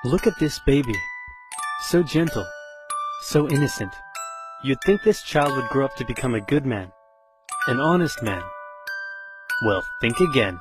Look at this baby. So gentle. So innocent. You'd think this child would grow up to become a good man. An honest man. Well, think again.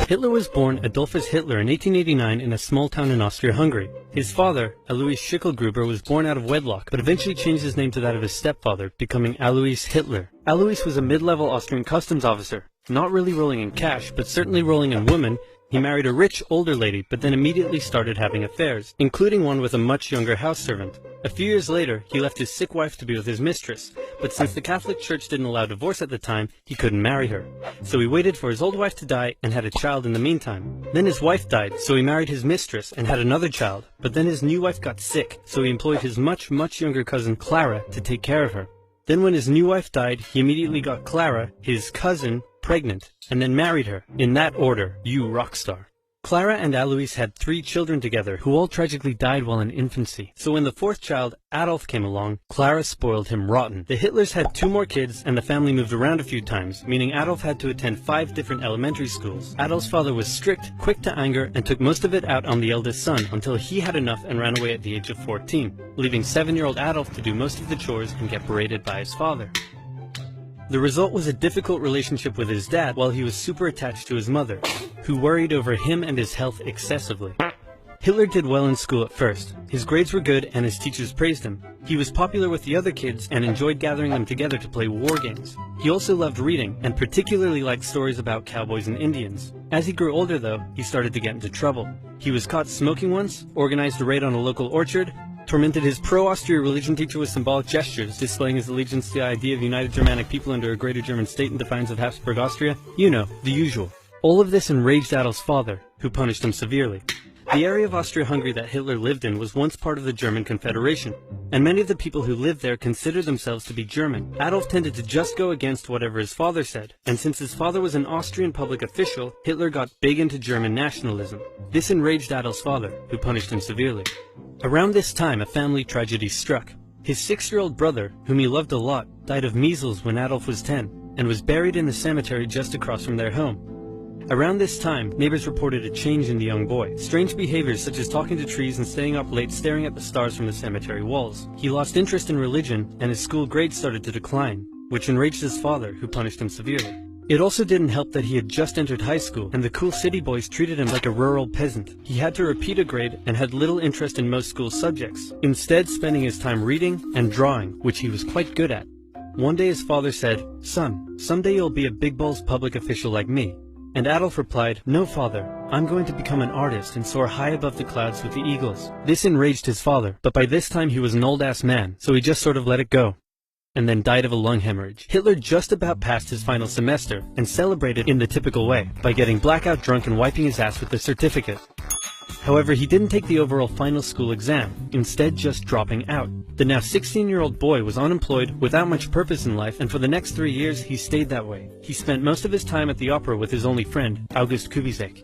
Hitler was born Adolphus Hitler in 1889 in a small town in Austria-Hungary. His father, Alois Schicklgruber, was born out of wedlock, but eventually changed his name to that of his stepfather, becoming Alois Hitler. Alois was a mid-level Austrian customs officer, not really rolling in cash, but certainly rolling in women. He married a rich, older lady, but then immediately started having affairs, including one with a much younger house servant. A few years later, he left his sick wife to be with his mistress, but since the Catholic Church didn't allow divorce at the time, he couldn't marry her. So he waited for his old wife to die and had a child in the meantime. Then his wife died, so he married his mistress and had another child, but then his new wife got sick, so he employed his much younger cousin Clara to take care of her. Then when his new wife died, he immediately got Clara, his cousin, pregnant, and then married her. In that order, you rock star. Clara and Alois had 3 children together, who all tragically died while in infancy. So when the 4th child, Adolf, came along, Clara spoiled him rotten. The Hitlers had 2 more kids, and the family moved around a few times, meaning Adolf had to attend 5 different elementary schools. Adolf's father was strict, quick to anger, and took most of it out on the eldest son, until he had enough and ran away at the age of 14, leaving 7-year-old Adolf to do most of the chores and get berated by his father. The result was a difficult relationship with his dad, while he was super attached to his mother, who worried over him and his health excessively. Hitler did well in school at first. His grades were good and his teachers praised him. He was popular with the other kids and enjoyed gathering them together to play war games. He also loved reading and particularly liked stories about cowboys and Indians. As he grew older though, he started to get into trouble. He was caught smoking once, organized a raid on a local orchard, tormented his pro-Austria religion teacher with symbolic gestures, displaying his allegiance to the idea of united Germanic people under a greater German state in defiance of Habsburg Austria. You know, the usual. All of this enraged Adolf's father, who punished him severely. The area of Austria-Hungary that Hitler lived in was once part of the German Confederation, and many of the people who lived there considered themselves to be German. Adolf tended to just go against whatever his father said, and since his father was an Austrian public official, Hitler got big into German nationalism. This enraged Adolf's father, who punished him severely. Around this time, a family tragedy struck. His 6-year-old brother, whom he loved a lot, died of measles when Adolf was 10, and was buried in the cemetery just across from their home. Around this time, neighbors reported a change in the young boy. Strange behaviors such as talking to trees and staying up late staring at the stars from the cemetery walls. He lost interest in religion, and his school grades started to decline, which enraged his father, who punished him severely. It also didn't help that he had just entered high school, and the cool city boys treated him like a rural peasant. He had to repeat a grade and had little interest in most school subjects, instead spending his time reading and drawing, which he was quite good at. One day his father said, "Son, someday you'll be a big-balls public official like me." And Adolf replied, "No, father, I'm going to become an artist and soar high above the clouds with the eagles." This enraged his father, but by this time he was an old-ass man, so he just sort of let it go, and then died of a lung hemorrhage. Hitler just about passed his final semester, and celebrated in the typical way, by getting blackout drunk and wiping his ass with the certificate. However, he didn't take the overall final school exam, instead just dropping out. The now 16-year-old boy was unemployed, without much purpose in life, and for the next 3 years he stayed that way. He spent most of his time at the opera with his only friend, August Kubizek.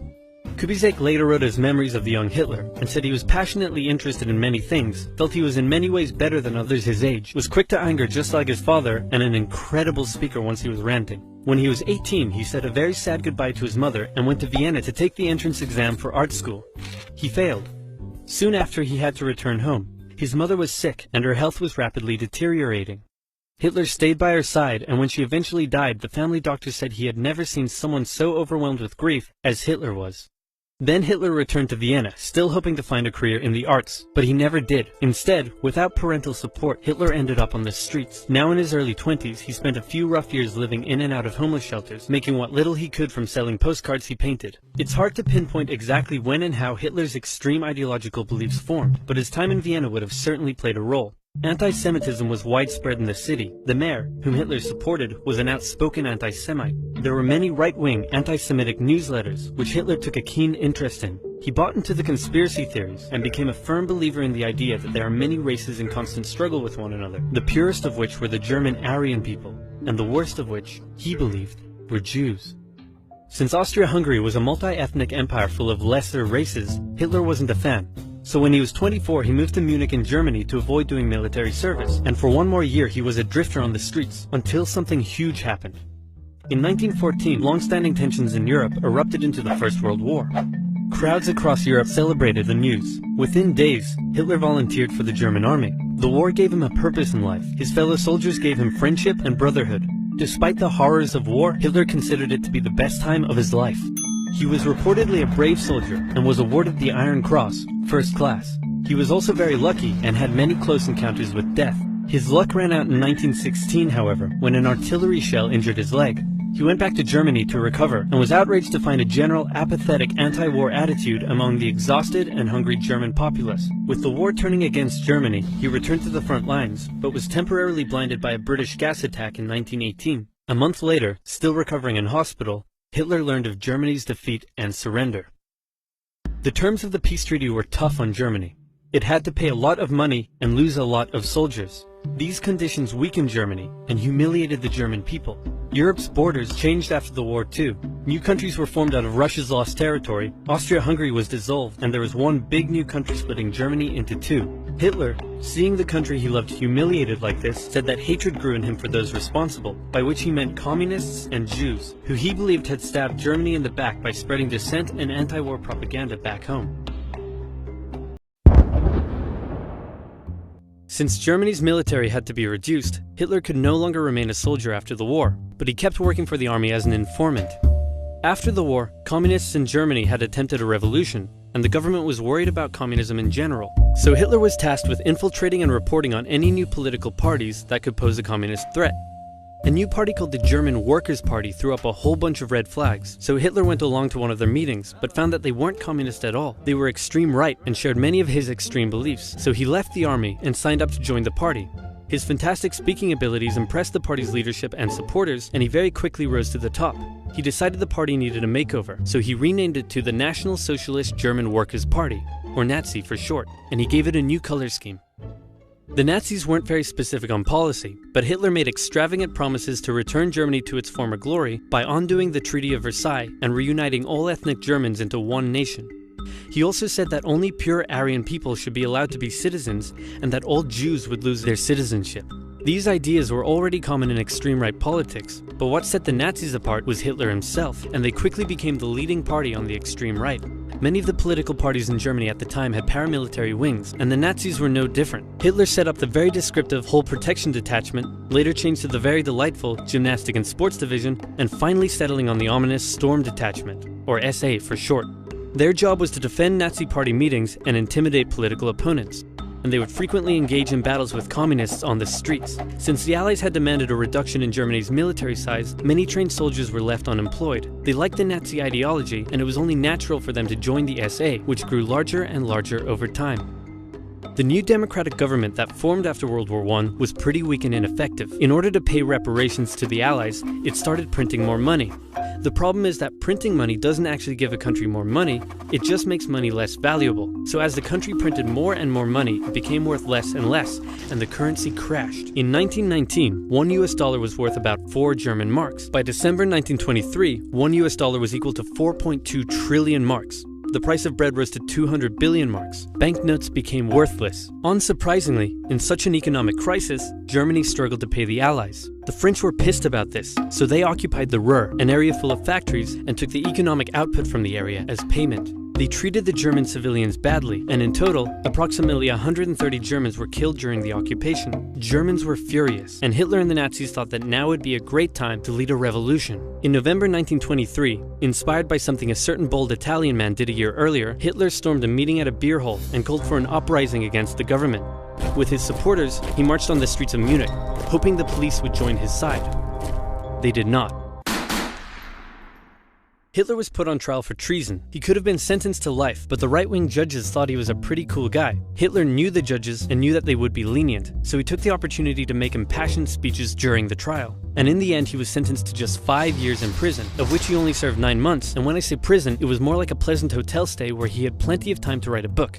Kubizek later wrote his memories of the young Hitler, and said he was passionately interested in many things, felt he was in many ways better than others his age, was quick to anger just like his father, and an incredible speaker once he was ranting. When he was 18, he said a very sad goodbye to his mother and went to Vienna to take the entrance exam for art school. He failed. Soon after, he had to return home. His mother was sick, and her health was rapidly deteriorating. Hitler stayed by her side, and when she eventually died, the family doctor said he had never seen someone so overwhelmed with grief as Hitler was. Then Hitler returned to Vienna, still hoping to find a career in the arts, but he never did. Instead, without parental support, Hitler ended up on the streets. Now in his early 20s, he spent a few rough years living in and out of homeless shelters, making what little he could from selling postcards he painted. It's hard to pinpoint exactly when and how Hitler's extreme ideological beliefs formed, but his time in Vienna would have certainly played a role. Anti-Semitism was widespread in the city. The mayor, whom Hitler supported, was an outspoken anti-Semite. There were many right-wing anti-Semitic newsletters, which Hitler took a keen interest in. He bought into the conspiracy theories, and became a firm believer in the idea that there are many races in constant struggle with one another, the purest of which were the German Aryan people, and the worst of which, he believed, were Jews. Since Austria-Hungary was a multi-ethnic empire full of lesser races, Hitler wasn't a fan. So when he was 24, he moved to Munich in Germany to avoid doing military service, and for one more year he was a drifter on the streets, until something huge happened. In 1914, long-standing tensions in Europe erupted into the First World War. Crowds across Europe celebrated the news. Within days, Hitler volunteered for the German army. The war gave him a purpose in life. His fellow soldiers gave him friendship and brotherhood. Despite the horrors of war, Hitler considered it to be the best time of his life. He was reportedly a brave soldier and was awarded the Iron Cross, first class. He was also very lucky and had many close encounters with death. His luck ran out in 1916, however, when an artillery shell injured his leg. He went back to Germany to recover and was outraged to find a general apathetic anti-war attitude among the exhausted and hungry German populace. With the war turning against Germany, he returned to the front lines, but was temporarily blinded by a British gas attack in 1918. A month later, still recovering in hospital, Hitler learned of Germany's defeat and surrender. The terms of the peace treaty were tough on Germany. It had to pay a lot of money and lose a lot of soldiers. These conditions weakened Germany and humiliated the German people. Europe's borders changed after the war too. New countries were formed out of Russia's lost territory, Austria-Hungary was dissolved, and there was one big new country splitting Germany into two. Hitler, seeing the country he loved humiliated like this, said that hatred grew in him for those responsible, by which he meant communists and Jews, who he believed had stabbed Germany in the back by spreading dissent and anti-war propaganda back home. Since Germany's military had to be reduced, Hitler could no longer remain a soldier after the war, but he kept working for the army as an informant. After the war, communists in Germany had attempted a revolution, and the government was worried about communism in general. So Hitler was tasked with infiltrating and reporting on any new political parties that could pose a communist threat. A new party called the German Workers' Party threw up a whole bunch of red flags, so Hitler went along to one of their meetings, but found that they weren't communist at all. They were extreme right and shared many of his extreme beliefs, so he left the army and signed up to join the party. His fantastic speaking abilities impressed the party's leadership and supporters, and he very quickly rose to the top. He decided the party needed a makeover, so he renamed it to the National Socialist German Workers' Party, or Nazi for short, and he gave it a new color scheme. The Nazis weren't very specific on policy, but Hitler made extravagant promises to return Germany to its former glory by undoing the Treaty of Versailles and reuniting all ethnic Germans into one nation. He also said that only pure Aryan people should be allowed to be citizens and that all Jews would lose their citizenship. These ideas were already common in extreme right politics, but what set the Nazis apart was Hitler himself, and they quickly became the leading party on the extreme right. Many of the political parties in Germany at the time had paramilitary wings, and the Nazis were no different. Hitler set up the very descriptive Whole Protection Detachment, later changed to the very delightful Gymnastic and Sports Division, and finally settling on the ominous Storm Detachment, or SA for short. Their job was to defend Nazi party meetings and intimidate political opponents, and they would frequently engage in battles with communists on the streets. Since the Allies had demanded a reduction in Germany's military size, many trained soldiers were left unemployed. They liked the Nazi ideology, and it was only natural for them to join the SA, which grew larger and larger over time. The new democratic government that formed after World War I was pretty weak and ineffective. In order to pay reparations to the Allies, it started printing more money. The problem is that printing money doesn't actually give a country more money, it just makes money less valuable. So as the country printed more and more money, it became worth less and less, and the currency crashed. In 1919, one US dollar was worth about 4 German marks. By December 1923, one US dollar was equal to 4.2 trillion marks. The price of bread rose to 200 billion marks. Banknotes became worthless. Unsurprisingly, in such an economic crisis, Germany struggled to pay the Allies. The French were pissed about this, so they occupied the Ruhr, an area full of factories, and took the economic output from the area as payment. They treated the German civilians badly, and in total, approximately 130 Germans were killed during the occupation. Germans were furious, and Hitler and the Nazis thought that now would be a great time to lead a revolution. In November 1923, inspired by something a certain bold Italian man did a year earlier, Hitler stormed a meeting at a beer hall and called for an uprising against the government. With his supporters, he marched on the streets of Munich, hoping the police would join his side. They did not. Hitler was put on trial for treason. He could have been sentenced to life, but the right-wing judges thought he was a pretty cool guy. Hitler knew the judges and knew that they would be lenient, so he took the opportunity to make impassioned speeches during the trial. And in the end, he was sentenced to just 5 years in prison, of which he only served 9 months, and when I say prison, it was more like a pleasant hotel stay where he had plenty of time to write a book.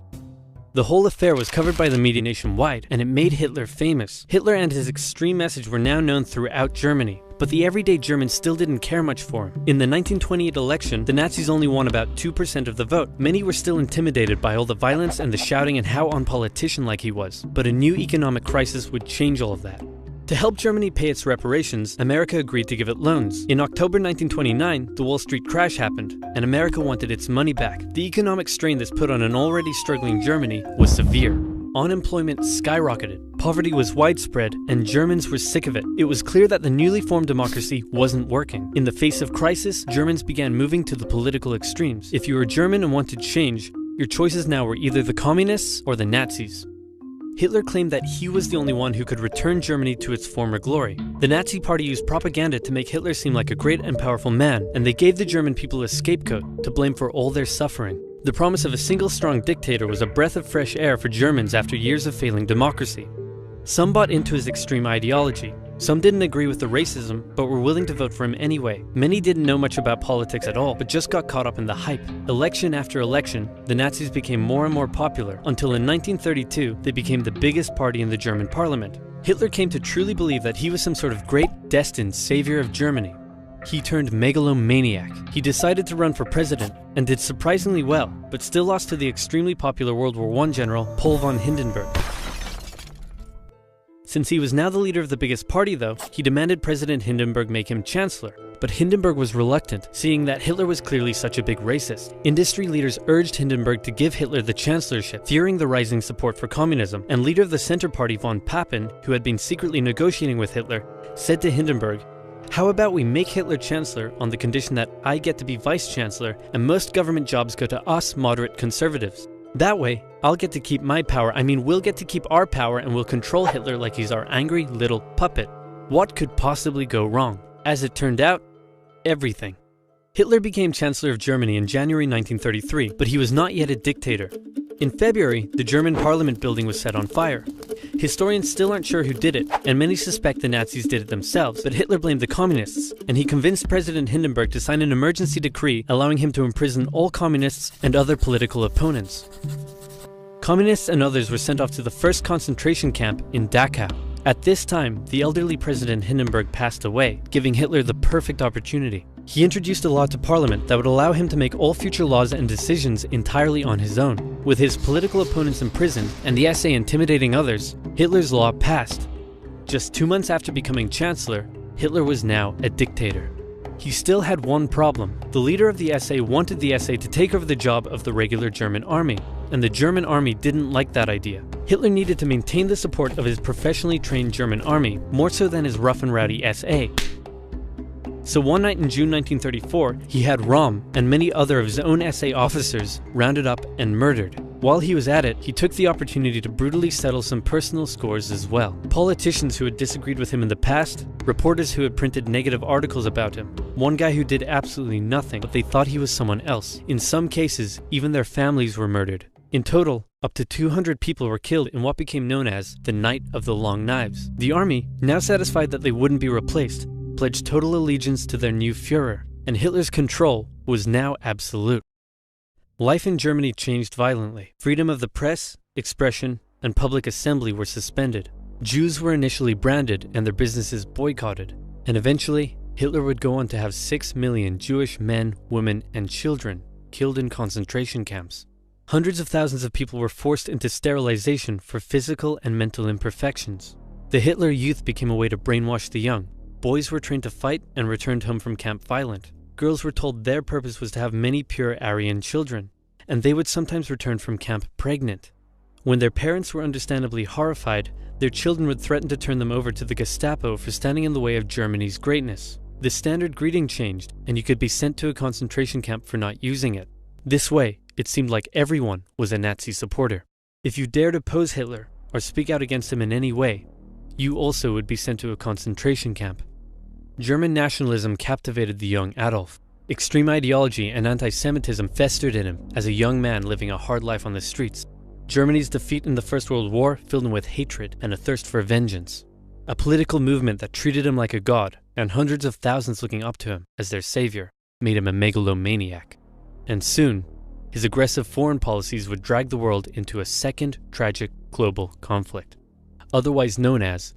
The whole affair was covered by the media nationwide, and it made Hitler famous. Hitler and his extreme message were now known throughout Germany, but the everyday German still didn't care much for him. In the 1928 election, the Nazis only won about 2% of the vote. Many were still intimidated by all the violence and the shouting and how unpolitician-like he was, but a new economic crisis would change all of that. To help Germany pay its reparations, America agreed to give it loans. In October 1929, the Wall Street crash happened, and America wanted its money back. The economic strain this put on an already struggling Germany was severe. Unemployment skyrocketed, poverty was widespread, and Germans were sick of it. It was clear that the newly formed democracy wasn't working. In the face of crisis, Germans began moving to the political extremes. If you were German and wanted change, your choices now were either the communists or the Nazis. Hitler claimed that he was the only one who could return Germany to its former glory. The Nazi Party used propaganda to make Hitler seem like a great and powerful man, and they gave the German people a scapegoat to blame for all their suffering. The promise of a single strong dictator was a breath of fresh air for Germans after years of failing democracy. Some bought into his extreme ideology. Some didn't agree with the racism, but were willing to vote for him anyway. Many didn't know much about politics at all, but just got caught up in the hype. Election after election, the Nazis became more and more popular, until in 1932, they became the biggest party in the German parliament. Hitler came to truly believe that he was some sort of great, destined savior of Germany. He turned megalomaniac. He decided to run for president, and did surprisingly well, but still lost to the extremely popular World War I general, Paul von Hindenburg. Since he was now the leader of the biggest party though, he demanded President Hindenburg make him chancellor. But Hindenburg was reluctant, seeing that Hitler was clearly such a big racist. Industry leaders urged Hindenburg to give Hitler the chancellorship, fearing the rising support for communism, and leader of the Center Party von Papen, who had been secretly negotiating with Hitler, said to Hindenburg, "How about we make Hitler chancellor on the condition that I get to be vice-chancellor and most government jobs go to us moderate conservatives? That way, I'll get to keep my power, we'll get to keep our power and we'll control Hitler like he's our angry little puppet." What could possibly go wrong? As it turned out, everything. Hitler became Chancellor of Germany in January 1933, but he was not yet a dictator. In February, the German parliament building was set on fire. Historians still aren't sure who did it, and many suspect the Nazis did it themselves, but Hitler blamed the communists, and he convinced President Hindenburg to sign an emergency decree allowing him to imprison all communists and other political opponents. Communists and others were sent off to the first concentration camp in Dachau. At this time, the elderly President Hindenburg passed away, giving Hitler the perfect opportunity. He introduced a law to parliament that would allow him to make all future laws and decisions entirely on his own. With his political opponents imprisoned and the SA intimidating others, Hitler's law passed. Just 2 months after becoming Chancellor, Hitler was now a dictator. He still had one problem. The leader of the SA wanted the SA to take over the job of the regular German army, and the German army didn't like that idea. Hitler needed to maintain the support of his professionally trained German army, more so than his rough and rowdy SA. So one night in June 1934, he had Röhm and many other of his own SA officers rounded up and murdered. While he was at it, he took the opportunity to brutally settle some personal scores as well. Politicians who had disagreed with him in the past, reporters who had printed negative articles about him, one guy who did absolutely nothing, but they thought he was someone else. In some cases, even their families were murdered. In total, up to 200 people were killed in what became known as the Night of the Long Knives. The army, now satisfied that they wouldn't be replaced, pledged total allegiance to their new Führer, and Hitler's control was now absolute. Life in Germany changed violently. Freedom of the press, expression, and public assembly were suspended. Jews were initially branded and their businesses boycotted. And eventually, Hitler would go on to have 6 million Jewish men, women, and children killed in concentration camps. Hundreds of thousands of people were forced into sterilization for physical and mental imperfections. The Hitler Youth became a way to brainwash the young. Boys were trained to fight and returned home from camp violent. Girls were told their purpose was to have many pure Aryan children, and they would sometimes return from camp pregnant. When their parents were understandably horrified, their children would threaten to turn them over to the Gestapo for standing in the way of Germany's greatness. The standard greeting changed, and you could be sent to a concentration camp for not using it. This way, it seemed like everyone was a Nazi supporter. If you dared oppose Hitler or speak out against him in any way, you also would be sent to a concentration camp. German nationalism captivated the young Adolf. Extreme ideology and anti-Semitism festered in him as a young man living a hard life on the streets. Germany's defeat in the First World War filled him with hatred and a thirst for vengeance. A political movement that treated him like a god, and hundreds of thousands looking up to him as their savior, made him a megalomaniac. And soon, his aggressive foreign policies would drag the world into a second tragic global conflict, otherwise known as